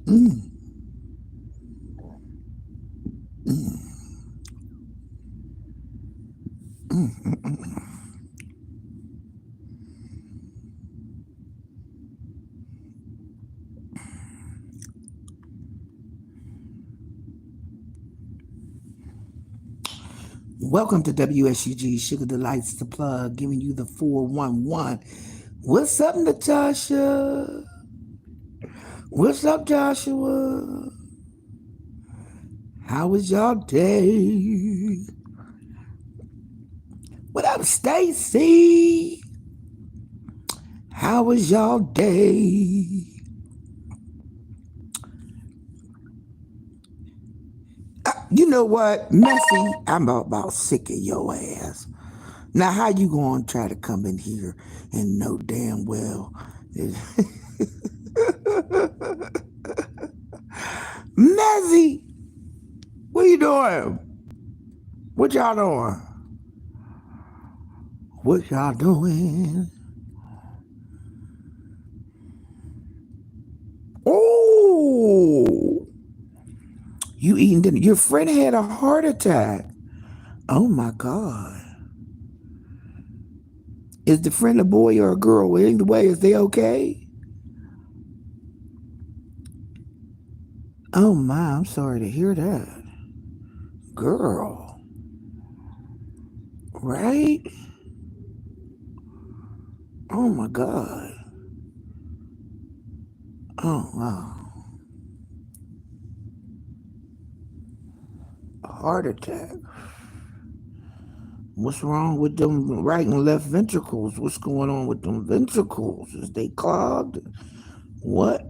Mm, mm, mm. Welcome to WSUG Sugar Delights, the plug, giving you the 411. What's up, Natasha? What's up, Joshua? How was y'all day? What up, Stacy? How was y'all day? You know what, Messy? I'm about sick of your ass. Now, how you gonna try to come in here and know damn well? Messy, what you doing? What y'all doing? What y'all doing? Oh, you eating dinner? Your friend had a heart attack. Oh my God. Is the friend a boy or a girl? Either way, is they okay? Oh my, I'm sorry to hear that. Girl, right? Oh my God. Oh wow. A heart attack. What's wrong with them right and left ventricles? What's going on with them ventricles? Is they clogged? What?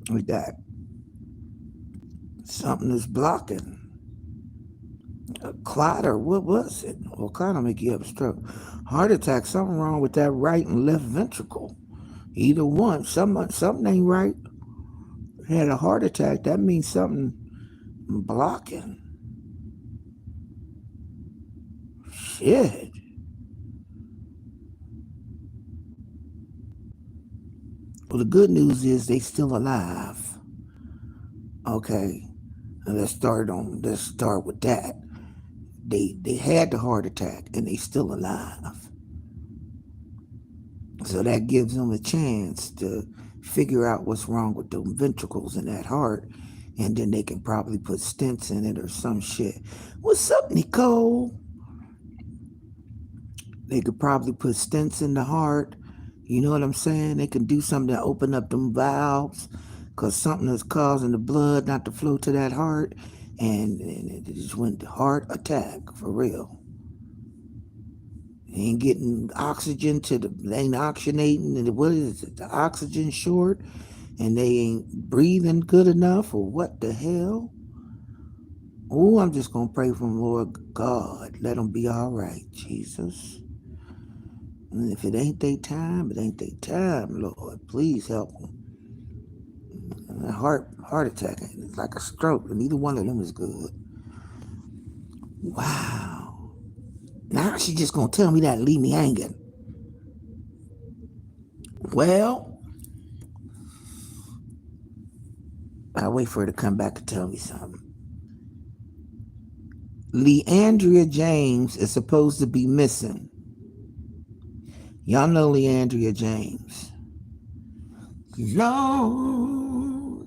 With that? Something is blocking. A clot or what was it? Well, clot will make you have a stroke. Heart attack, something wrong with that right and left ventricle. Either one. Something ain't right. Had a heart attack, that means something blocking. Shit. Well, the good news is they still alive. Okay. And let's start with that. They had the heart attack and they still alive. So that gives them a chance to figure out what's wrong with the ventricles in that heart, and then they can probably put stents in it or some shit. What's up, Nicole? They could probably put stents in the heart. You know what I'm saying? They can do something to open up them valves because something is causing the blood not to flow to that heart, and it just went to heart attack for real. Ain't getting oxygen to they ain't oxygenating, and what is it? The oxygen short, and they ain't breathing good enough, or what the hell? Oh, I'm just gonna pray for them, Lord God. Let them be all right, Jesus. And if it ain't their time, it ain't their time, Lord. Please help them. And a heart attack is like a stroke, and neither one of them is good. Wow. Now she just gonna tell me that and leave me hanging. Well, I'll wait for her to come back and tell me something. Leandria James is supposed to be missing. Y'all know Leandria James. Lord,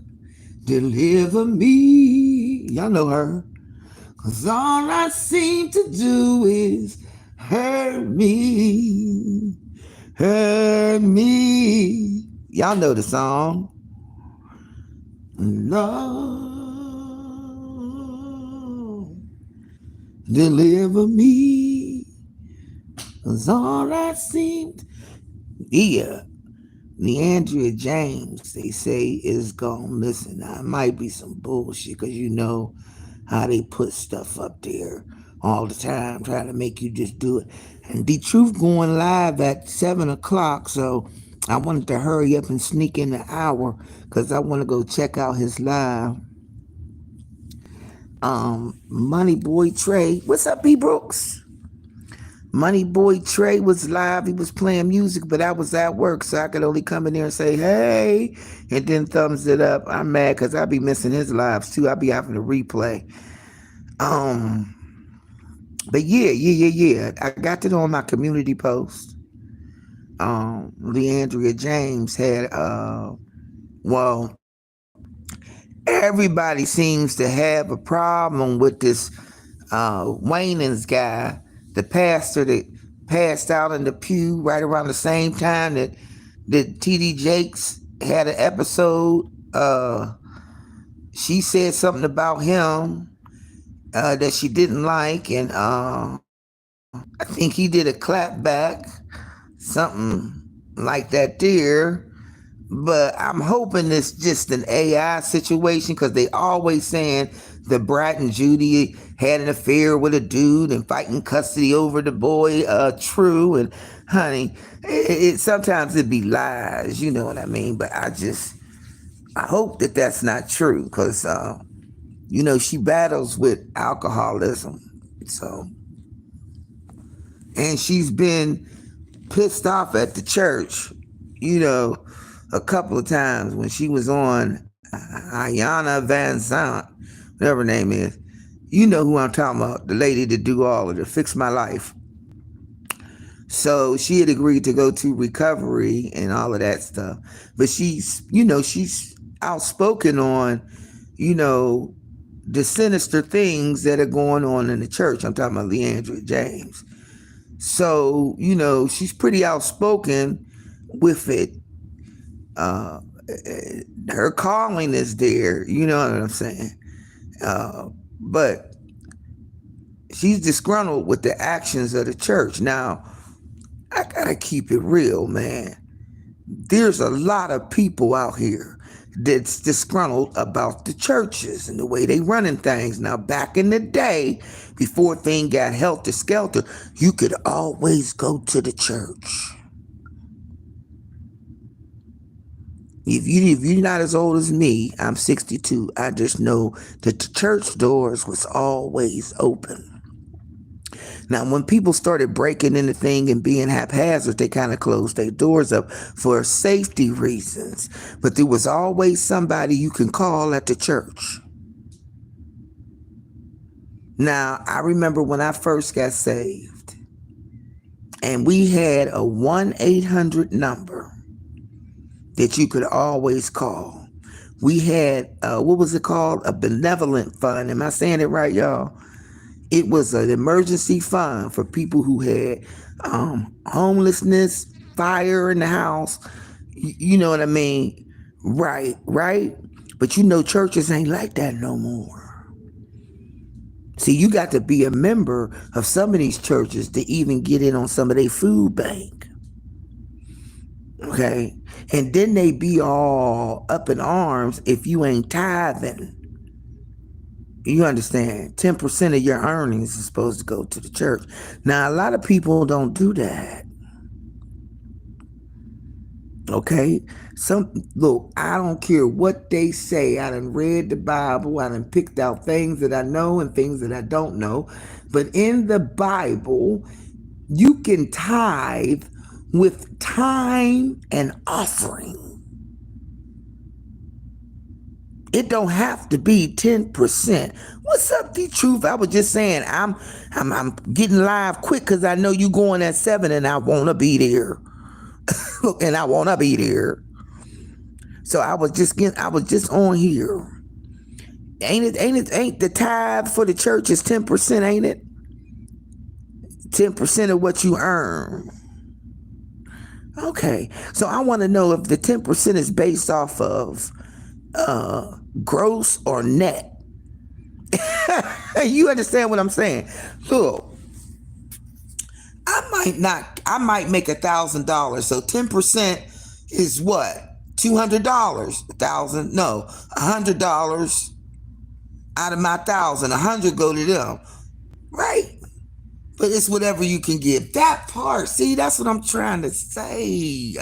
deliver me. Y'all know her. Cause all I seem to do is hurt me. Hurt me. Y'all know the song. Lord, deliver me. Cause all I seem to... Yeah. Leandria James, they say, is gone missing. Now, it might be some bullshit because you know how they put stuff up there all the time, trying to make you just do it. And D Truth going live at 7 o'clock, so I wanted to hurry up and sneak in an hour because I want to go check out his live. Money Boy Trey. What's up, B Brooks? Money Boy Trey was live. He was playing music, but I was at work, so I could only come in there and say, hey, and then thumbs it up. I'm mad because I be missing his lives too. I be having to replay. Um, but yeah. I got it on my community post. Leandria James had well, everybody seems to have a problem with this Wainans guy, the pastor that passed out in the pew right around the same time that TD Jakes had an episode. She said something about him that she didn't like, and I think he did a clap back, something like that there. But I'm hoping it's just an AI situation because they always saying that Brat and Judy had an affair with a dude and fighting custody over the boy, True. And honey, sometimes it be lies, you know what I mean? But I hope that that's not true because, she battles with alcoholism. So, and she's been pissed off at the church, a couple of times when she was on Ayanna Van Zant, whatever her name is. You know who I'm talking about, the lady that do all of it, Fix My Life. So she had agreed to go to recovery and all of that stuff. But she's outspoken on, the sinister things that are going on in the church. I'm talking about Leandria James. So, she's pretty outspoken with it. Her calling is there, you know what I'm saying? But she's disgruntled with the actions of the church. Now, I gotta keep it real, man. There's a lot of people out here that's disgruntled about the churches and the way they running things. Now, back in the day, before things got helter-skelter, you could always go to the church. If you're not as old as me, I'm 62. I just know that the church doors was always open. Now, when people started breaking into things and being haphazard, they kind of closed their doors up for safety reasons. But there was always somebody you can call at the church. Now, I remember when I first got saved, and we had a 1-800 number that you could always call. We had, what was it called? A benevolent fund. Am I saying it right, y'all? It was an emergency fund for people who had homelessness, fire in the house. You know what I mean? Right. But churches ain't like that no more. See, you got to be a member of some of these churches to even get in on some of their food bank. Okay? And then they be all up in arms if you ain't tithing. You understand? 10% of your earnings is supposed to go to the church. Now, a lot of people don't do that. Okay? Look, I don't care what they say. I done read the Bible. I done picked out things that I know and things that I don't know. But in the Bible, you can tithe with time and offering. It don't have to be 10%. What's up, the truth? I was just saying I'm getting live quick because I know you going at 7 and I wanna be there. And I wanna be there. So I was just on here. Ain't the tithe for the church is 10%, ain't it? 10% of what you earn. Okay. So I want to know if the 10% is based off of gross or net. You understand what I'm saying? Look, I might make $1,000. So 10% is what? $200. $100 out of my 1,000. 100 go to them, right? But it's whatever you can give. That part, see, that's what I'm trying to say.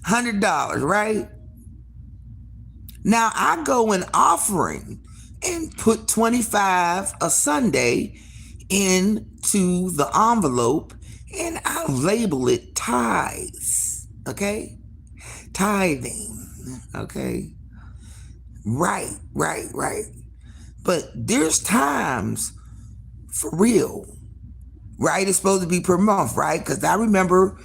$100, right? Now I go in offering and put 25 a Sunday into the envelope and I label it tithes. Okay? Tithing. Okay? Right. But there's times for real, right? It's supposed to be per month, right? Because I remember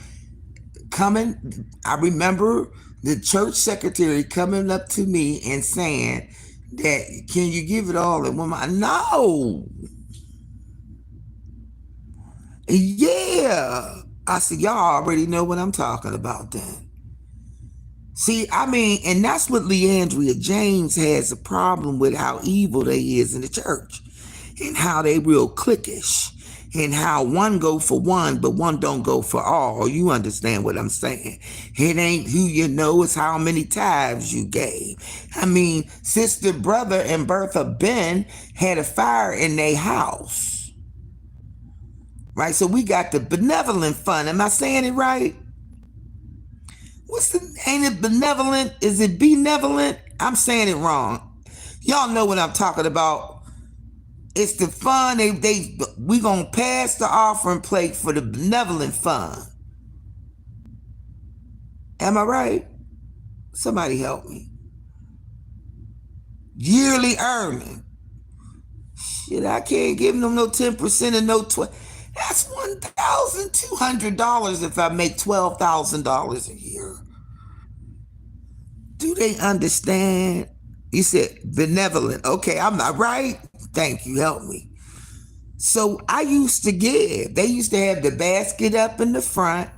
the church secretary coming up to me and saying that, can you give it all in one month? No. Yeah. I said, y'all already know what I'm talking about then. See, I mean, and that's what Leandria James has a problem with, how evil they is in the church and how they real cliquish and how one go for one, but one don't go for all. You understand what I'm saying? It ain't who you know, it's how many tithes you gave. I mean, Sister Brother and Bertha Ben had a fire in their house, right? So we got the benevolent fund. Am I saying it right? Ain't it benevolent? Is it benevolent? I'm saying it wrong. Y'all know what I'm talking about. It's the fund. We gonna pass the offering plate for the benevolent fund. Am I right? Somebody help me. Yearly earning. Shit, I can't give them no 10% and no 12. That's $1,200 if I make $12,000 a year. Do they understand? You said benevolent. Okay, I'm not right. Thank you. Help me. So I used to give. They used to have the basket up in the front,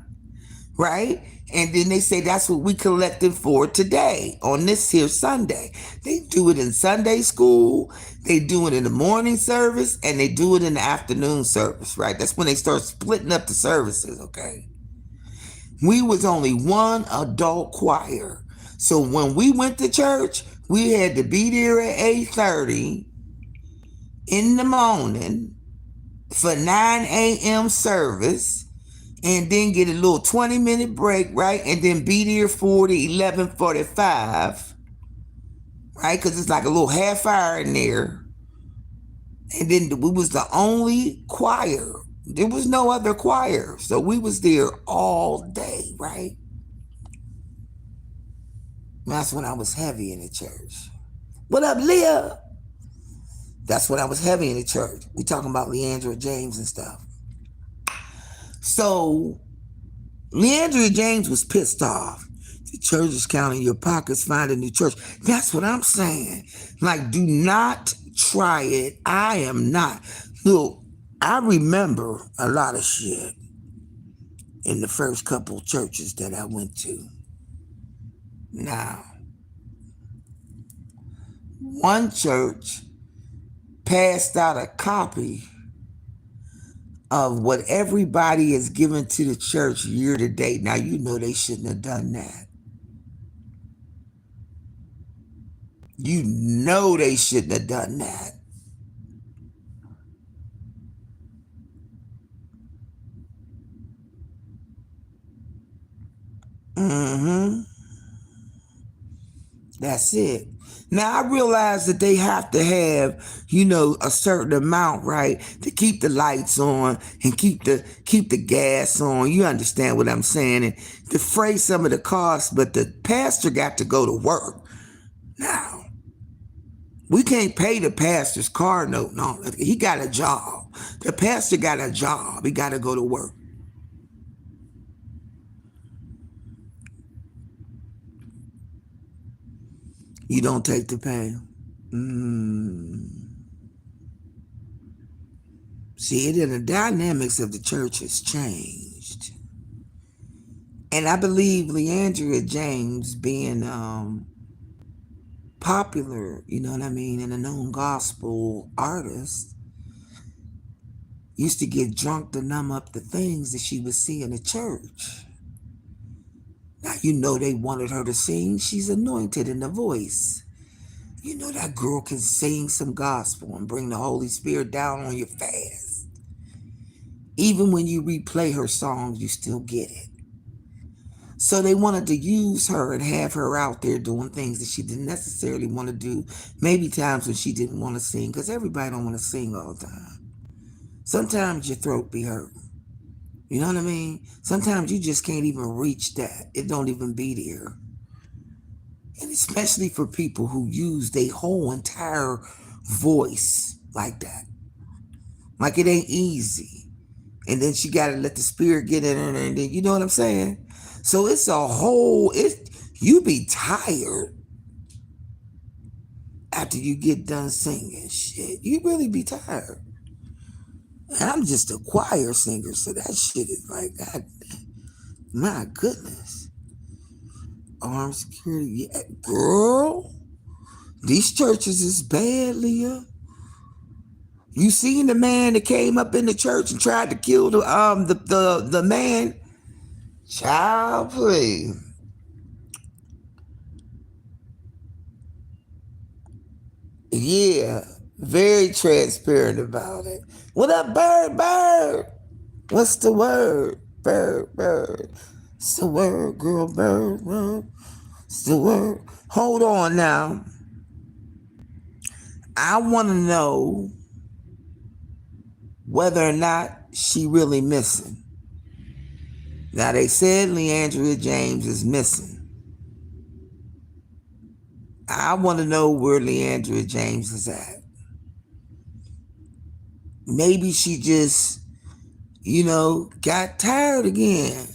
right? And then they say that's what we collected for today on this here Sunday. They do it in Sunday school. They do it in the morning service and they do it in the afternoon service, right? That's when they start splitting up the services, okay? We was only one adult choir. So when we went to church, we had to be there at 8:30 in the morning for 9 a.m. service and then get a little 20-minute break, right? And then be there for the 11:45, right? Because it's like a little half hour in there. And then we was the only choir. There was no other choir. So we was there all day, right? That's when I was heavy in the church. What up, Leah? That's when I was heavy in the church. We talking about Leandria James and stuff. So Leandria James was pissed off. The church is counting your pockets, find a new church. That's what I'm saying. Like, do not try it. I am not. Look, I remember a lot of shit in the first couple churches that I went to. Now, one church passed out a copy of what everybody is giving to the church year to date. Now, you know they shouldn't have done that. You know they shouldn't have done that. That's it. Now I realize that they have to have, a certain amount, right, to keep the lights on and keep the gas on. You understand what I'm saying? And defray some of the costs, but the pastor got to go to work. Now, we can't pay the pastor's car note. No, he got a job. The pastor got a job. He got to go to work. You don't take the pay. See, the dynamics of the church has changed. And I believe Leandria James being popular, you know what I mean, and a known gospel artist, used to get drunk to numb up the things that she would see in the church. Now, they wanted her to sing. She's anointed in the voice. That girl can sing some gospel and bring the Holy Spirit down on your fast. Even when you replay her songs, you still get it. So they wanted to use her and have her out there doing things that she didn't necessarily want to do. Maybe times when she didn't want to sing, because everybody don't want to sing all the time. Sometimes your throat be hurting. You know what I mean? Sometimes you just can't even reach that. It don't even be there. And especially for people who use their whole entire voice like that. Like it ain't easy. And then she got to let the spirit get in her. And then, you know what I'm saying? So it's a whole, you be tired after you get done singing shit. You really be tired. And I'm just a choir singer, so that shit is like, God, my goodness. Armed security, yeah, girl. These churches is bad, Leah. You seen the man that came up in the church and tried to kill the man? Child, please. Yeah, very transparent about it. What up, bird, bird? What's the word? Bird, bird. What's the word, girl, bird, bird? What's the word? Hold on now. I want to know whether or not she really missing. Now, they said Leandria James is missing. I want to know where Leandria James is at. Maybe she just, got tired again.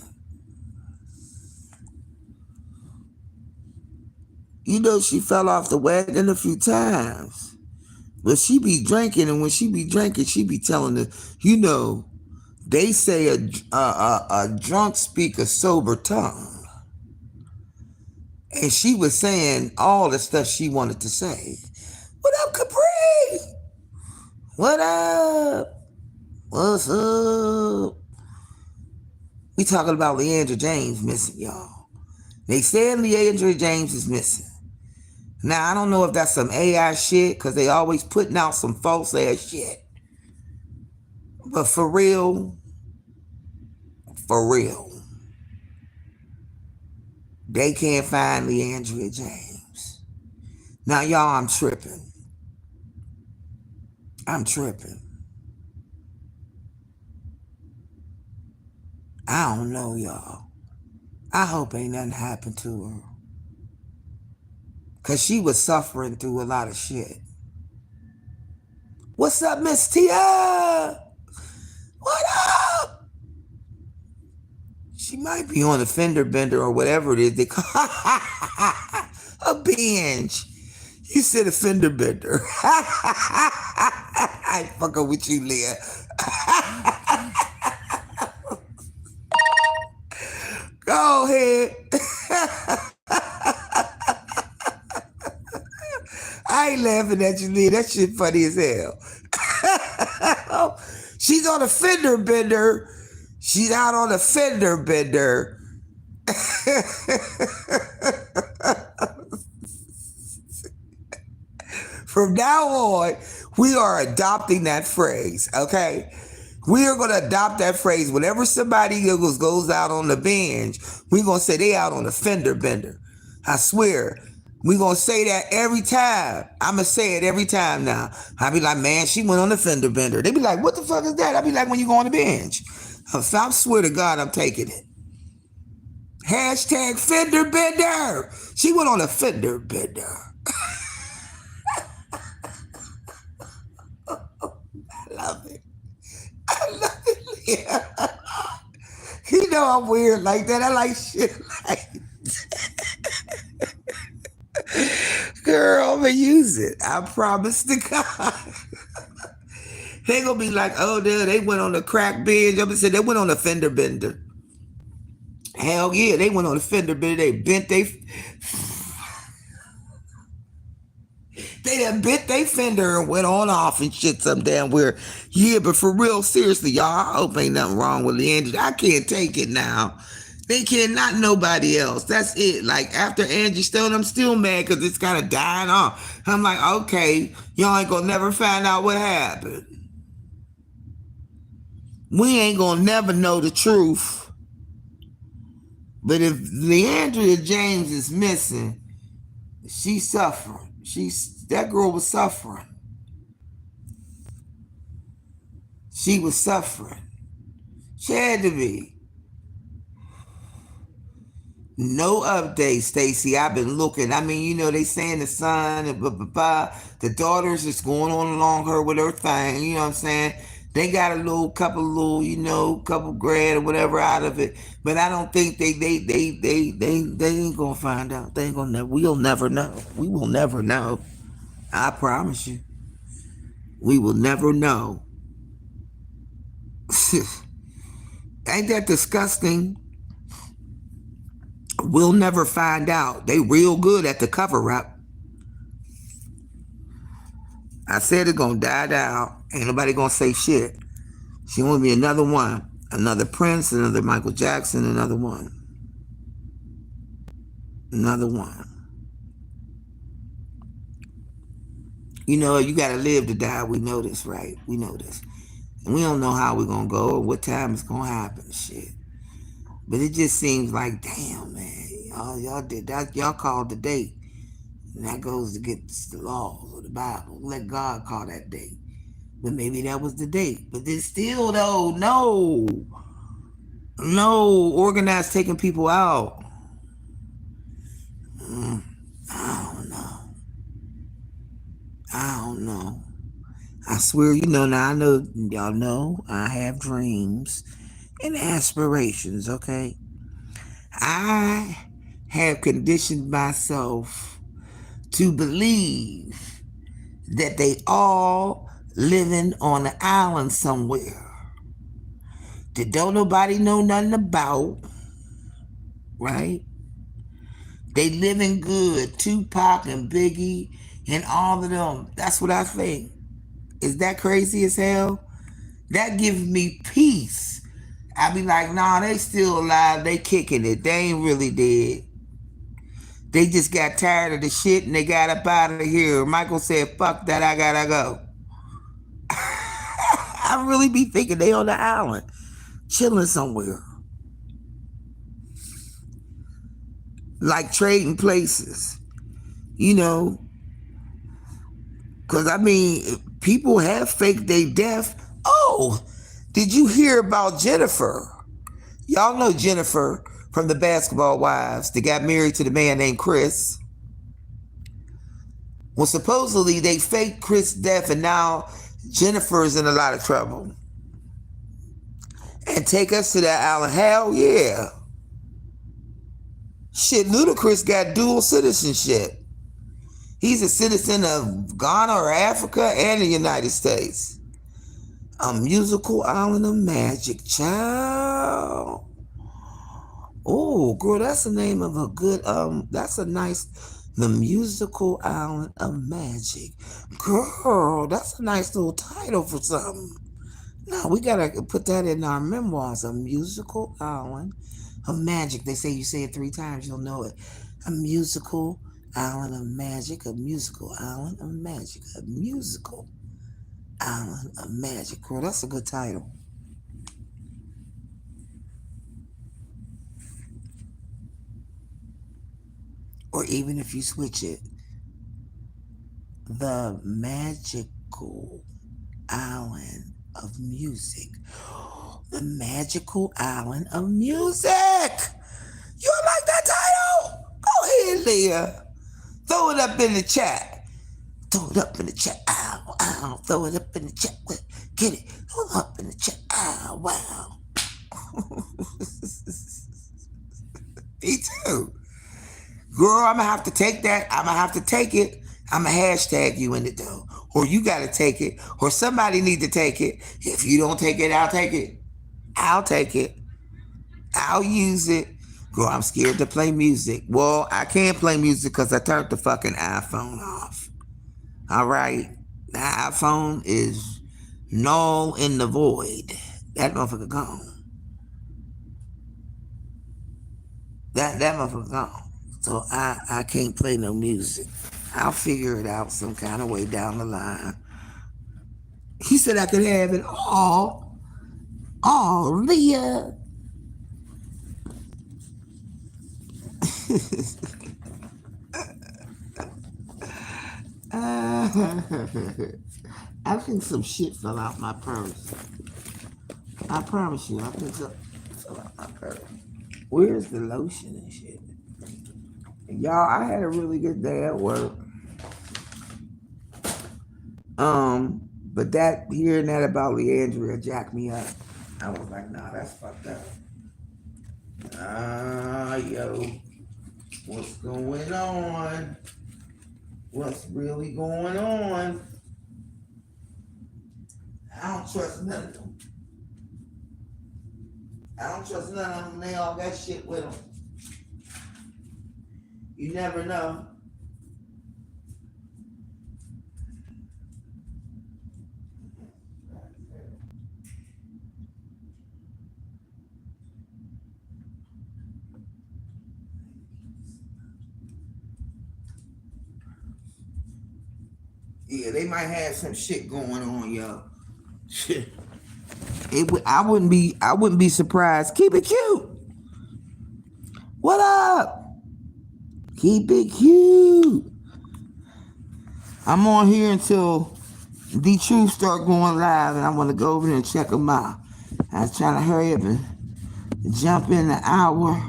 She fell off the wagon a few times. But she be drinking, and when she be drinking, she be telling the, they say a drunk speak a sober tongue. And she was saying all the stuff she wanted to say. What up, Capri? What up? What's up? We talking about Leandria James missing, y'all. They said Leandria James is missing. Now, I don't know if that's some AI shit, because they always putting out some false ass shit. But for real, they can't find Leandria James. Now, y'all, I'm tripping. I don't know, y'all. I hope ain't nothing happened to her. Because she was suffering through a lot of shit. What's up, Miss Tia? What up? She might be on a fender bender or whatever it is they call a binge. You said a fender bender. I ain't fucking with you, Leah. Go ahead. I ain't laughing at you, Leah. That shit funny as hell. She's on a fender bender. She's out on a fender bender. From now on, we are adopting that phrase, okay? We are going to adopt that phrase. Whenever somebody goes out on the binge, we're going to say they out on the fender bender. I swear. We're going to say that every time. I'm going to say it every time now. I'll be like, man, she went on the fender bender. They be like, what the fuck is that? I'll be like, when you go on the binge. I swear to God, I'm taking it. Hashtag fender bender. She went on a fender bender. I love it. Yeah. I'm weird like that. I like shit like girl, I'm going to use it. I promise to God. They going to be like, oh, they went on a crack binge. I'm going to say they went on a fender bender. Hell yeah, they went on a fender bender. They bent they done bent their fender and went on off and shit some damn weird. Yeah, but for real, seriously, y'all, I hope ain't nothing wrong with Angie. I can't take it now. They cannot nobody else. That's it. Like, after Angie Stone, I'm still mad because it's kind of dying off. I'm like, okay, y'all ain't gonna never find out what happened. We ain't gonna never know the truth. But if Leandria James is missing, she's suffering. That girl was suffering. She was suffering. She had to be. No update, Stacy. I've been looking. I mean, they saying the son and the daughter's just going on along her with her thing. You know what I'm saying? They got a couple grand or whatever out of it. But I don't think they ain't gonna find out. They ain't gonna never. We'll never know. We will never know. I promise you. We will never know. Ain't that disgusting? We'll never find out. They real good at the cover up. I said it's gonna die down. Ain't nobody gonna say shit. She gonna be another one. Another Prince, another Michael Jackson, another one. Another one. You gotta live to die. We know this, right? We know this. And we don't know how we're gonna go or what time it's gonna happen. Shit. But it just seems like, damn, man, y'all did that. Y'all called the date. And that goes against the laws of the Bible. Let God call that date. But maybe that was the date. But then still, though, no, organized taking people out. I don't know. I swear, now I know, y'all know, I have dreams and aspirations, okay? I have conditioned myself to believe that they all living on an island somewhere that don't nobody know nothing about, right? They living good. Tupac and Biggie and all of them. That's what I think. Is that crazy as hell? That gives me peace. I be like, nah, they still alive. They kicking it. They ain't really dead. They just got tired of the shit and they got up out of here. Michael said, fuck that, I gotta go. I really be thinking they on the island, chilling somewhere. Like trading places. Because, I mean, people have faked their death. Oh, did you hear about Jennifer? Y'all know Jennifer from the Basketball Wives that got married to the man named Chris. Well, supposedly they faked Chris' death and now Jennifer's in a lot of trouble. And take us to that island. Hell yeah. Shit, Ludacris got dual citizenship. He's a citizen of Ghana or Africa and the United States. A musical island of magic, child. Oh, girl, that's the name of a good, that's a nice, the musical island of magic. Girl, that's a nice little title for something. No, we gotta put that in our memoirs, a musical island of magic. They say you say it 3 times, you'll know it. A musical island of magic, a musical island of magic, a musical island of magic. Girl, that's a good title. Or even if you switch it, the magical island of music. The magical island of music. You like that title? Go ahead, Leah. Throw it up in the chat. Throw it up in the chat. Ow, ow. Throw it up in the chat. Get it. Throw it up in the chat. Ow, wow. Me too. Girl, I'm going to have to take that. I'm going to have to take it. I'm going to hashtag you in it, though. Or you got to take it. Or somebody need to take it. If you don't take it, I'll take it. I'll take it. I'll use it. Girl, I'm scared to play music. Well, I can't play music because I turned the fucking iPhone off. All right? The iPhone is null in the void. That motherfucker gone. That motherfucker gone. So I can't play no music. I'll figure it out some kind of way down the line. He said I could have it all. All, Leah. I think some shit fell out my purse. I promise you, I picked up my purse. Where's the lotion and shit? Y'all, I had a really good day at work. But that hearing that about Leandria jacked me up. I was like, nah, that's fucked up. Yo, what's going on? What's really going on? I don't trust none of them. I don't trust none of them. They all got shit with them. You never know. Yeah, they might have some shit going on, yo. Shit. I wouldn't be surprised. Keep it cute. What up? Keep it cute. I'm on here until the Truth start going live, and I want to go over there and check them out. I was trying to hurry up and jump in the hour.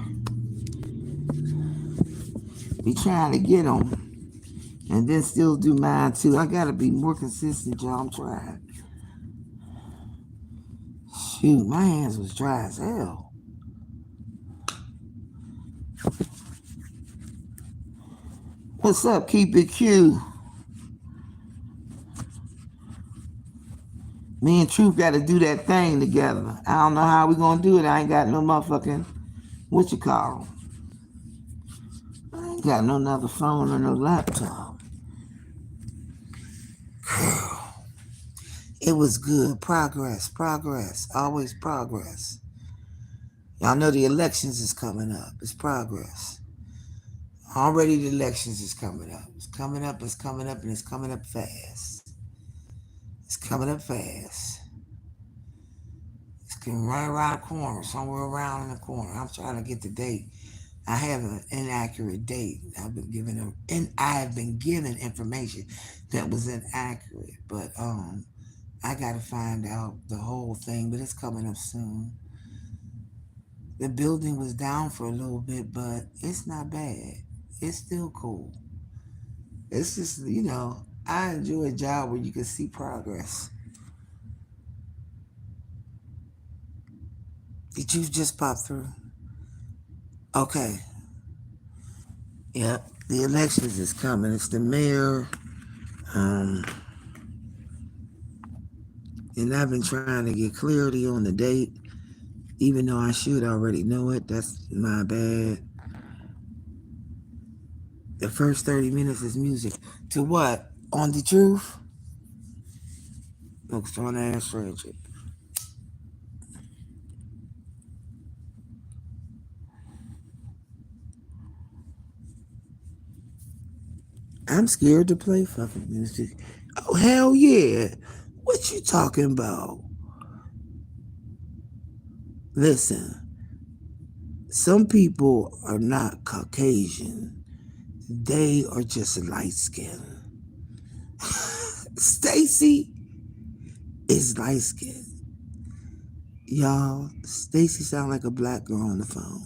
Be trying to get them. And then still do mine too. I gotta be more consistent, y'all. I'm trying. Shoot, my hands was dry as hell. What's up? Keep it cute. Me and Truth gotta do that thing together. I don't know how we gonna do it. I ain't got no motherfucking, what you call them? I ain't got no another phone or no laptop. It was good. Progress, always progress. Y'all know the elections is coming up. It's progress. Already the elections is coming up. It's coming up, and it's coming up fast. It's coming up fast. It's coming right around the corner, somewhere around in the corner. I'm trying to get the date. I have an inaccurate date. I have been given information that was inaccurate, but I gotta find out the whole thing, but it's coming up soon. The building was down for a little bit, but it's not bad. It's still cool. It's just, I enjoy a job where you can see progress. Did you just pop through? Okay. Yep. The elections is coming. It's the mayor. And I've been trying to get clarity on the date, even though I should already know it. That's my bad. The first 30 minutes is music. To what? On the Truth? Looks on ass Frederick. I'm scared to play fucking music. Oh, hell yeah. What you talking about? Listen, some people are not Caucasian. They are just light skinned. Stacy is light skinned. Y'all, Stacy sound like a black girl on the phone.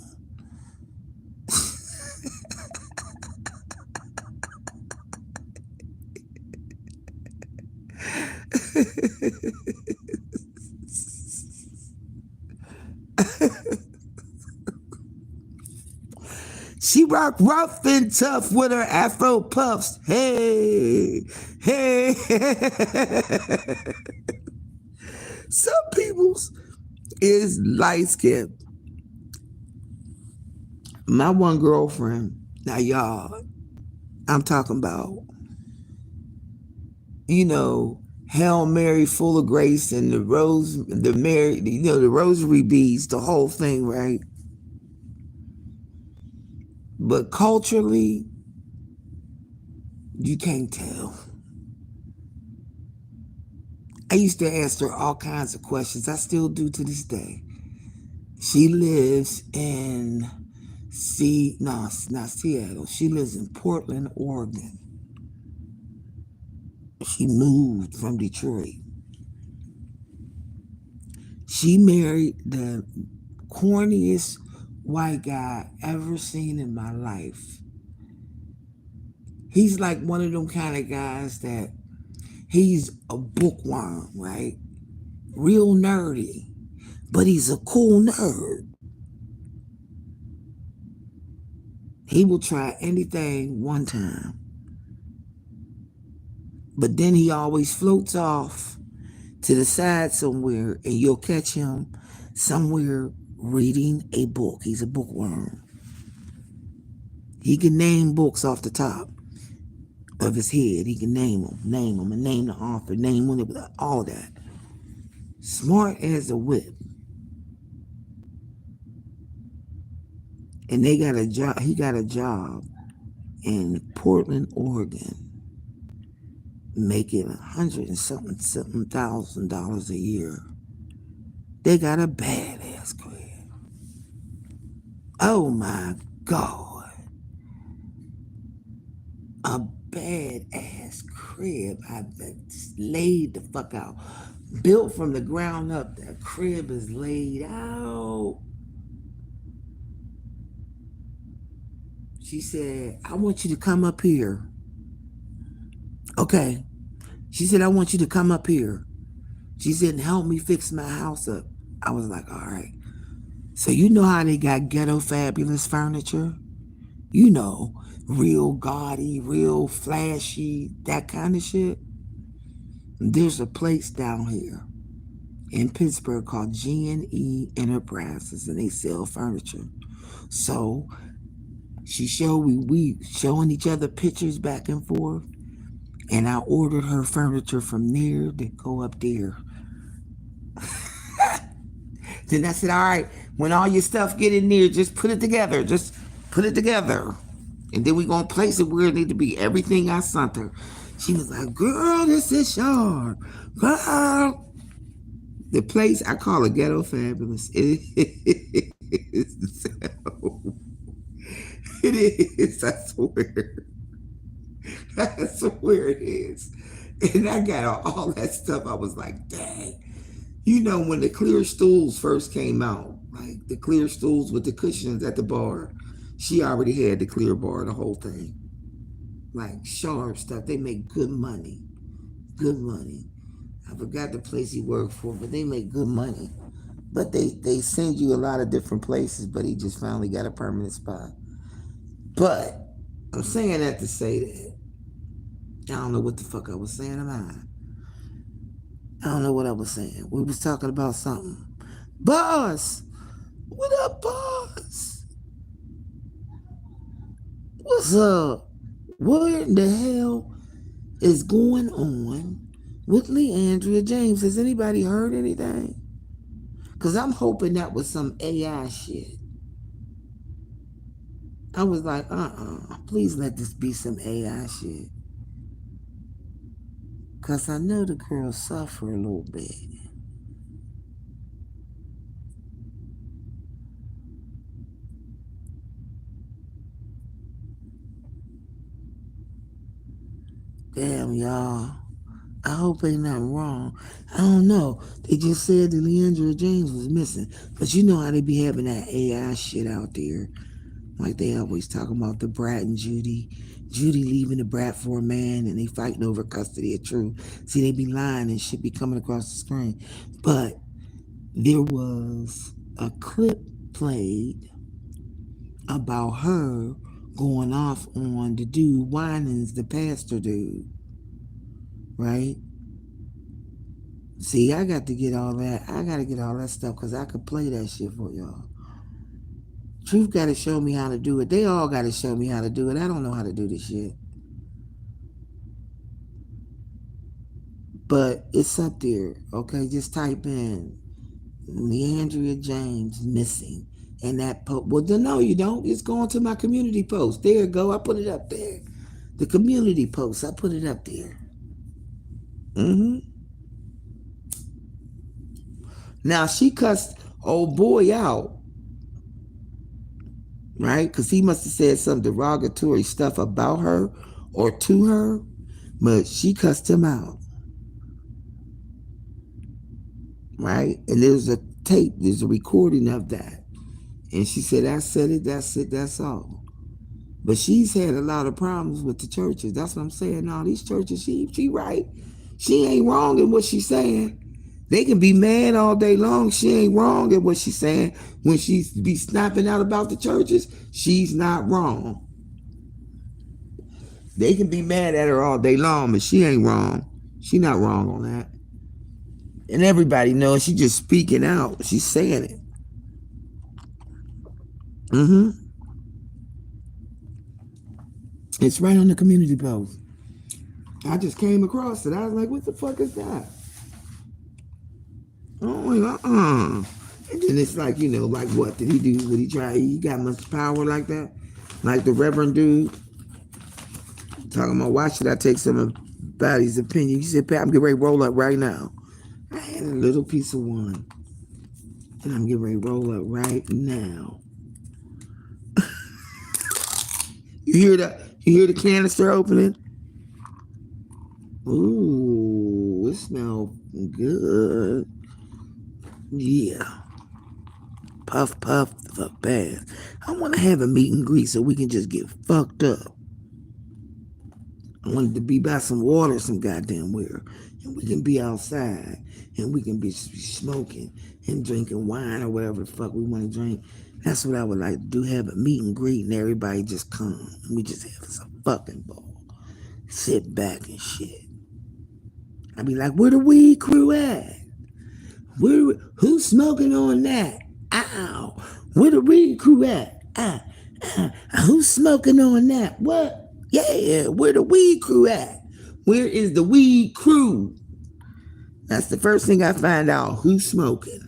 She rock rough and tough with her afro puffs. Hey, hey. Some people's is light skinned. My one girlfriend, now y'all, I'm talking about, Hail Mary, full of grace, and the rosary beads, the whole thing, right? But culturally, you can't tell. I used to ask her all kinds of questions. I still do to this day. She lives in not Seattle. She lives in Portland, Oregon. She moved from Detroit. She married the corniest white guy ever seen in my life. He's like one of them kind of guys that he's a bookworm, right? Real nerdy, but he's a cool nerd. He will try anything one time, but then he always floats off to the side somewhere, and you'll catch him somewhere reading a book. He's a bookworm. He can name books off the top of his head. He can name them, and name the author, name when it was, all that. Smart as a whip. And they got a job. He got a job in Portland, Oregon, making $100 and something thousand dollars a year. They got a badass crib. Oh my God. A badass crib. I laid the fuck out. Built from the ground up. That crib is laid out. She said, I want you to come up here. Okay. She said, I want you to come up here. She said, and help me fix my house up. I was like, all right. So you know how they got ghetto fabulous furniture? You know, real gaudy, real flashy, that kind of shit. There's a place down here in Pittsburgh called G&E Enterprises, and they sell furniture. So we showing each other pictures back and forth, and I ordered her furniture from there to go up there. Then I said, all right, when all your stuff get in there, just put it together. Just put it together. And then we going to place it where it need to be. Everything I sent her. She was like, girl, this is yours. Girl. The place, I call it Ghetto Fabulous. It is, I swear. I swear it is. And I got all that stuff. I was like, dang. You know, when the clear stools first came out, like the clear stools with the cushions at the bar, she already had the clear bar, the whole thing. Like sharp stuff. They make good money. Good money. I forgot the place he worked for, but they make good money. But they send you a lot of different places, but he just finally got a permanent spot. But I'm saying that to say that I don't know what the fuck I was saying about it. I don't know what I was saying. We was talking about something. Boss! What up, boss? What's up? What in the hell is going on with Leandria James? Has anybody heard anything? Because I'm hoping that was some AI shit. I was like, please let this be some AI shit. Because I know the girl suffer a little bit. Damn, y'all. I hope ain't nothing wrong. I don't know. They just said that Leandria James was missing. But you know how they be having that AI shit out there. Like they always talking about the Brat and Judy. Judy leaving the Brat for a man and they fighting over custody of True. See, they be lying and shit be coming across the screen. But there was a clip played about her going off on the dude Winans, the pastor dude. Right? See, I got to get all that. I got to get all that stuff because I could play that shit for y'all. Truth got to show me how to do it. They all got to show me how to do it. I don't know how to do this shit. But it's up there. Okay, just type in Leandria James missing. And that post. Well, no, you don't. It's going to my community post. There you go. I put it up there. The community post. I put it up there. Now, she cussed old boy out. Right? Because he must have said some derogatory stuff about her or to her. But she cussed him out. right? And there's a tape, there's a recording of that. And she said, I said it, that's all. But she's had a lot of problems with the churches. That's what I'm saying. All these churches, she right. She ain't wrong in what she's saying. They can be mad all day long. She ain't wrong in what she's saying. When she be snapping out about the churches, she's not wrong. They can be mad at her all day long, but she ain't wrong. She not wrong on that. And everybody knows she's just speaking out. She's saying it. It's right on the community post. I just came across it. I was like, what the fuck is that? Oh, and then it's like, like what did he do? Would he try? He got much power like that? Like the Reverend dude? Talking about why should I take somebody's opinion? He said, Pat, I'm getting ready to roll up right now. I had a little piece of one. And I'm getting ready to roll up right now. You hear that? You hear the canister opening? Ooh, it smells good. Yeah. Puff, puff, fuck pass. I want to have a meet and greet so we can just get fucked up. I wanted to be by some water some goddamn where. And we can be outside. And we can be smoking and drinking wine or whatever the fuck we want to drink. That's what I would like to do. Have a meet and greet and everybody just come. And we just have some fucking ball. Sit back and shit. I'd be like, where the weed crew at? Who's smoking on that? Ow. Where the weed crew at? Who's smoking on that? What? Yeah, where the weed crew at? Where is the weed crew? That's the first thing I find out. Who's smoking?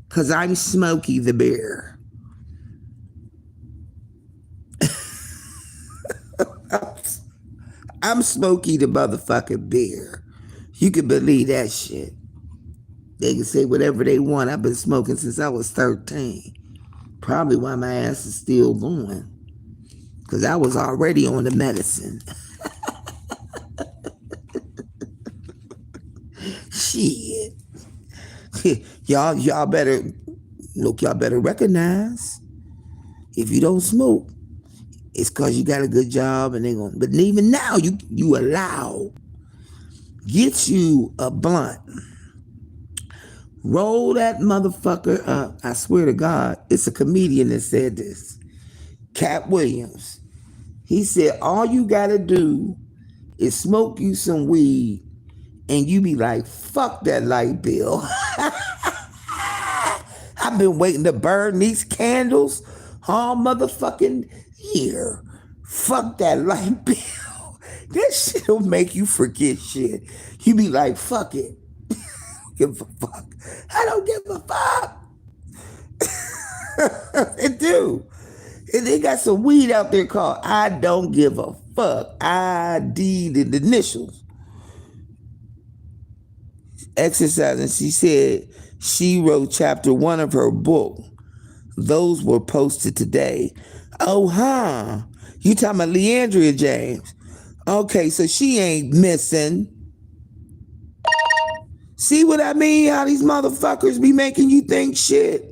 Because I'm Smokey the Bear. I'm Smokey the motherfucking Bear. You can believe that shit. They can say whatever they want. I've been smoking since I was 13. Probably why my ass is still going. Because I was already on the medicine. Shit. Y'all better recognize if you don't smoke, it's because you got a good job and but even now you allow, get you a blunt, roll that motherfucker up. I swear to God, it's a comedian that said this, Cat Williams. He said, all you gotta do is smoke you some weed and you be like, fuck that light bill. I've been waiting to burn these candles all motherfucking year. Fuck that light bill. That shit'll make you forget shit. You be like, fuck it. Give a fuck. I don't give a fuck. It do. And they got some weed out there called I Don't Give a Fuck. ID the initials. Exercising, she said she wrote chapter 1 of her book. Those were posted today. Oh, you talking about Leandria James. Okay, so she ain't missing. See what I mean? How these motherfuckers be making you think shit.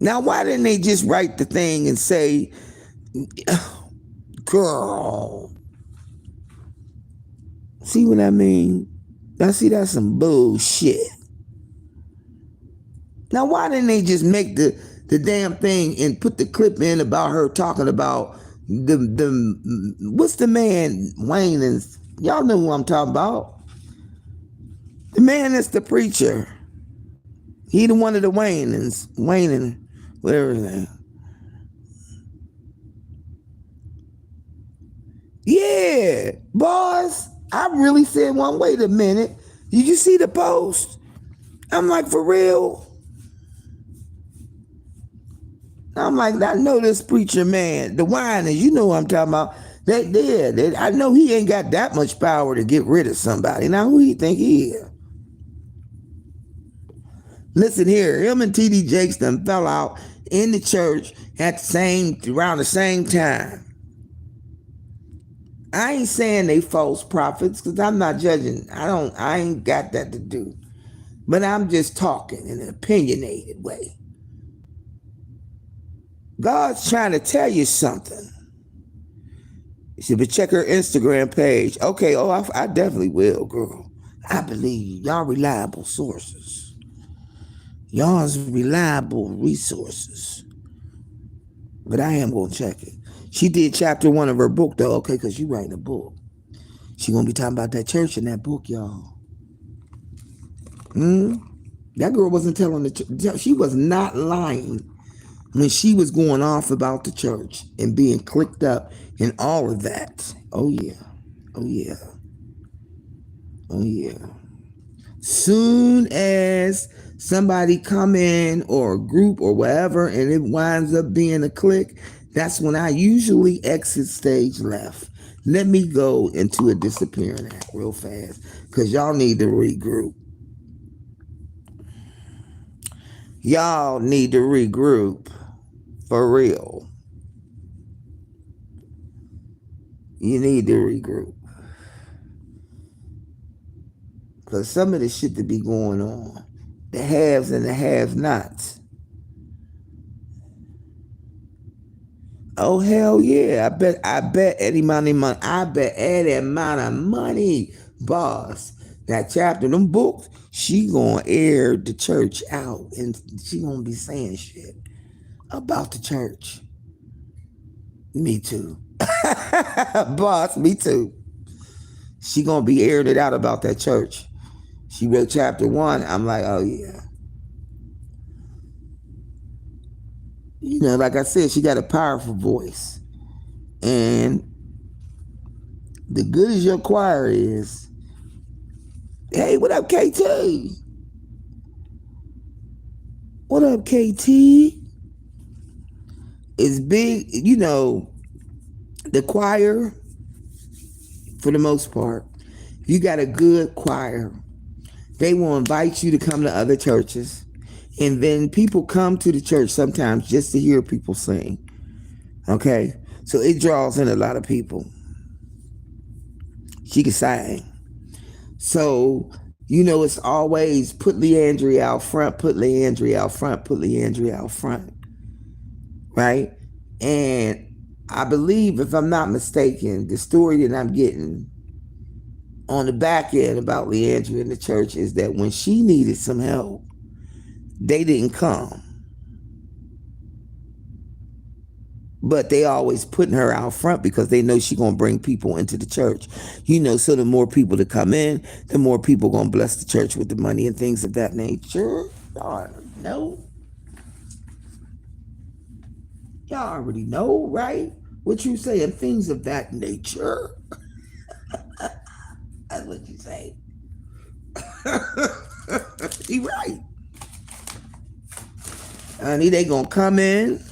Now, why didn't they just write the thing and say, girl. See what I mean? Now, see, that's some bullshit. Now, why didn't they just make the damn thing and put the clip in about her talking about the what's the man, Wayne, and y'all know who I'm talking about. The man that's the preacher. He the one of the Wayne and whatever his name. Yeah, boss. I really said, well, wait a minute. Did you see the post? I'm like, for real? I'm like, I know this preacher man, the whiners, you know what I'm talking about. I know he ain't got that much power to get rid of somebody. Now, who do you think he is? Listen here, him and T.D. Jakes done fell out in the church around the same time. I ain't saying they false prophets because I'm not judging. I ain't got that to do. But I'm just talking in an opinionated way. God's trying to tell you something. You should be check her Instagram page. Okay, I definitely will, girl. I believe y'all reliable sources. Y'all's reliable resources. But I am going to check it. She did chapter 1 of her book, though. Okay, because you writing a book. She going to be talking about that church in that book, y'all. That girl wasn't telling the truth. She was not lying when she was going off about the church and being clicked up and all of that. Oh, yeah. Oh, yeah. Oh, yeah. Soon as somebody come in or a group or whatever and it winds up being a clique, that's when I usually exit stage left. Let me go into a disappearing act real fast because y'all need to regroup. Y'all need to regroup for real. You need to regroup. Because some of the shit that be going on, the haves and the have-nots. Oh, hell yeah. I bet any money. I bet any amount of money, boss. That chapter, them books, she gonna air the church out and she gonna be saying shit about the church. Me too. Boss, me too. She gonna be airing it out about that church. She wrote chapter 1. I'm like, oh yeah. You know, like I said, she got a powerful voice. And the good as your choir is, hey, what up, KT? What up, KT? It's big, you know, the choir, for the most part, if you got a good choir, they will invite you to come to other churches. And then people come to the church sometimes just to hear people sing. Okay? So it draws in a lot of people. She can sing. So, you know, it's always put Leandria out front, put Leandria out front, put Leandria out front. Right? And I believe, if I'm not mistaken, the story that I'm getting on the back end about Leandria in the church is that when she needed some help, they didn't come. But they always putting her out front because they know she's going to bring people into the church. You know, so the more people that come in, the more people going to bless the church with the money and things of that nature. Y'all know. Y'all already know, right? What you saying, things of that nature. That's what you say. You right. Honey, they going to come in.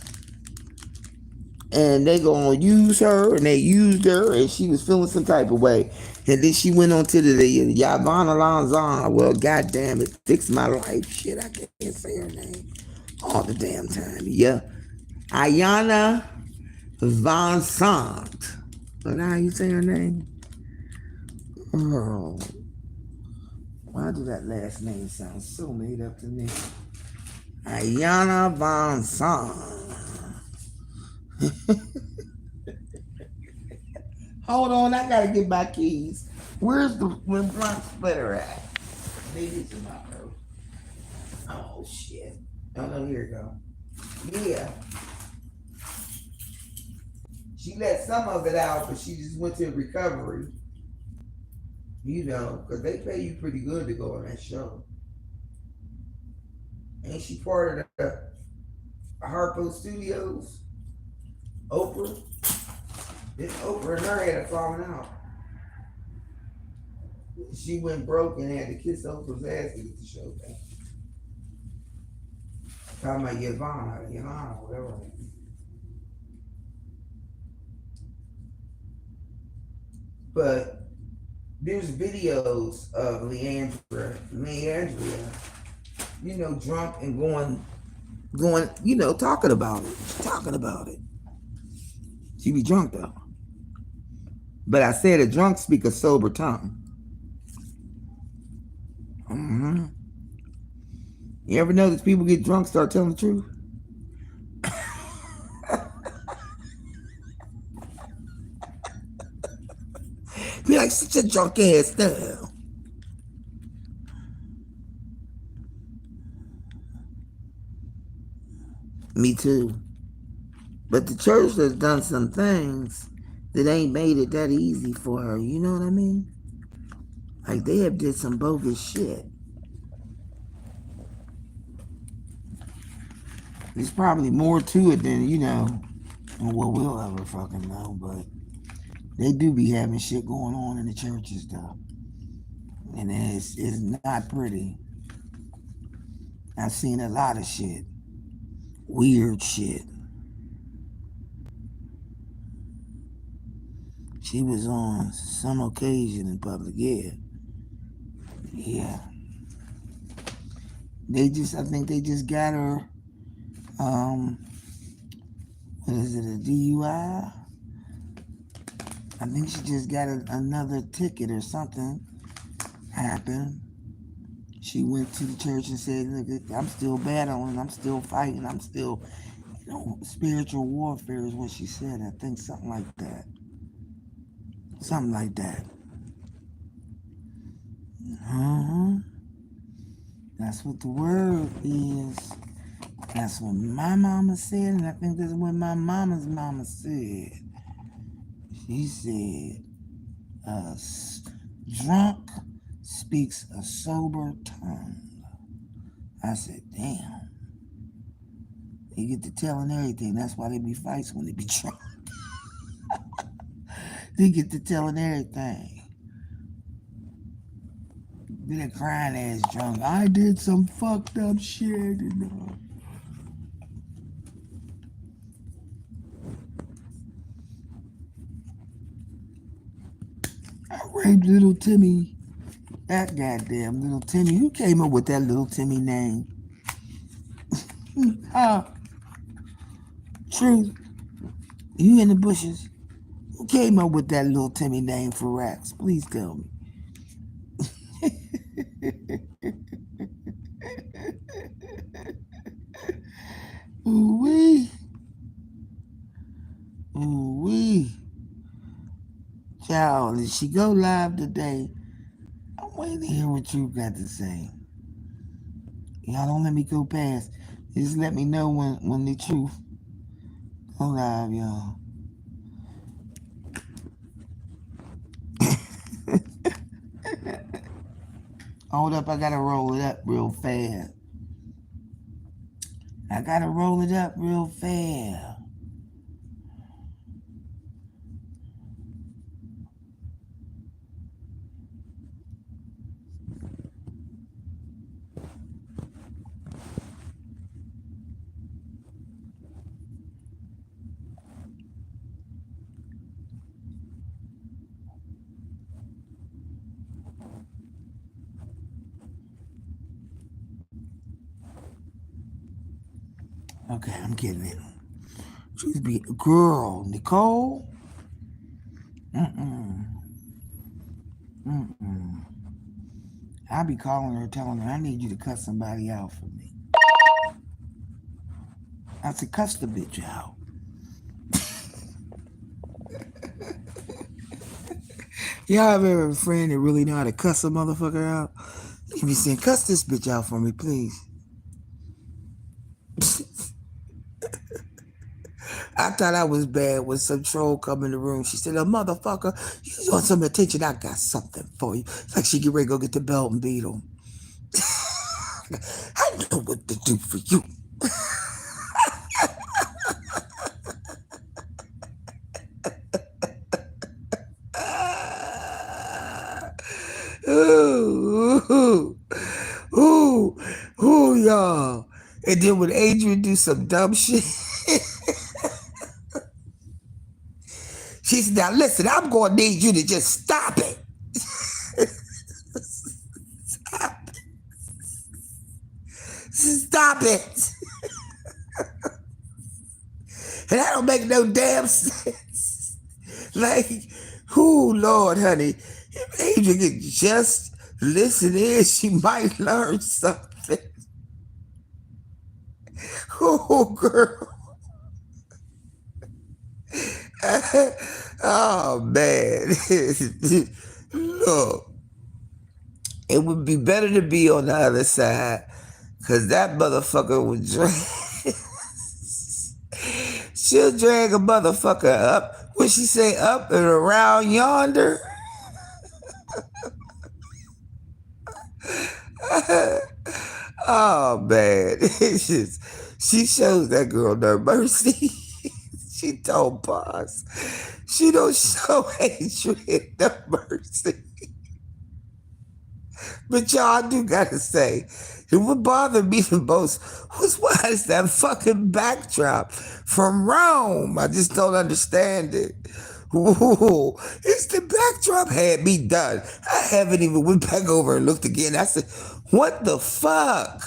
And they gonna use her, and they used her, and she was feeling some type of way. And then she went on to the Yavana Lanzan. Well, goddamn it, fix my life. Shit, I can't say her name all the damn time. Yeah, Ayana Van Sant. But how you say her name? Oh, why do that last name sound so made up to me? Ayana Van Sant. Hold on, I gotta get my keys. Where's the blunt splitter at? Maybe it's in my purse. Oh shit. Oh no, here we go. Yeah. She let some of it out, but she just went to recovery. You know, because they pay you pretty good to go on that show. Ain't she part of the Harpo Studios? Oprah? This Oprah and her had a falling out. She went broke and had to kiss Oprah's ass to get the show back. Talking about Yvonne, whatever. But there's videos of Leandria, you know, drunk and going, you know, talking about it. She be drunk though. But I said a drunk speak a sober tongue. Mm-hmm. You ever notice people get drunk, start telling the truth? Be like, such a drunk ass down. Me too. But the church has done some things that ain't made it that easy for her. You know what I mean? Like they have did some bogus shit. There's probably more to it than, what we'll ever fucking know. But they do be having shit going on in the churches though. And it's not pretty. I've seen a lot of shit. Weird shit. She was on some occasion in public, yeah. Yeah. I think they just got her, what is it, a DUI? I think she just got another ticket or something happened. She went to the church and said, look, I'm still battling, I'm still fighting, I'm still, spiritual warfare is what she said. I think something like that. Something like that. That's what the word is. That's what my mama said, and I think that's what my mama's mama said. She said, a drunk speaks a sober tongue. I said, damn. They get to telling everything. That's why they be fights when they be drunk. They get to telling everything. Be a crying ass drunk. I did some fucked up shit. I raped little Timmy. That goddamn little Timmy. Who came up with that little Timmy name? Truth. You in the bushes. Who came up with that little Timmy name for raps? Please tell me. Ooh-wee. Ooh-wee. Child, did she go live today? I'm waiting to hear what you got to say. Y'all don't let me go past. Just let me know when the truth go live, y'all. Hold up, I gotta roll it up real fast. Okay, I'm getting it. She's be girl, Nicole. I be calling her, telling her I need you to cut somebody out for me. I said, cuss the bitch out. Y'all ever have a friend that really know how to cuss a motherfucker out? You be saying, cuss this bitch out for me, please. I thought I was bad when some troll come in the room. She said, a motherfucker, you want some attention? I got something for you. It's like she get ready to go get the belt and beat him. I know what to do for you. Ooh, y'all. And then when Adrian do some dumb shit, she said, now listen, I'm going to need you to just stop it. Stop it. And that don't make no damn sense. Like, Oh, Lord, honey. If Adrian could just listen in, she might learn something. Oh, girl. Oh, man. Look, it would be better to be on the other side, because that motherfucker would drag. She'll drag a motherfucker up. When she say up and around yonder, oh man, it's just, she shows that girl no mercy. She told Paz, she don't show Adrian no mercy. But y'all, I do gotta say, what bothered me the most was why is that fucking backdrop from Rome? I just don't understand it. Ooh, it's the backdrop had me done. I haven't even went back over and looked again. I said, what the fuck?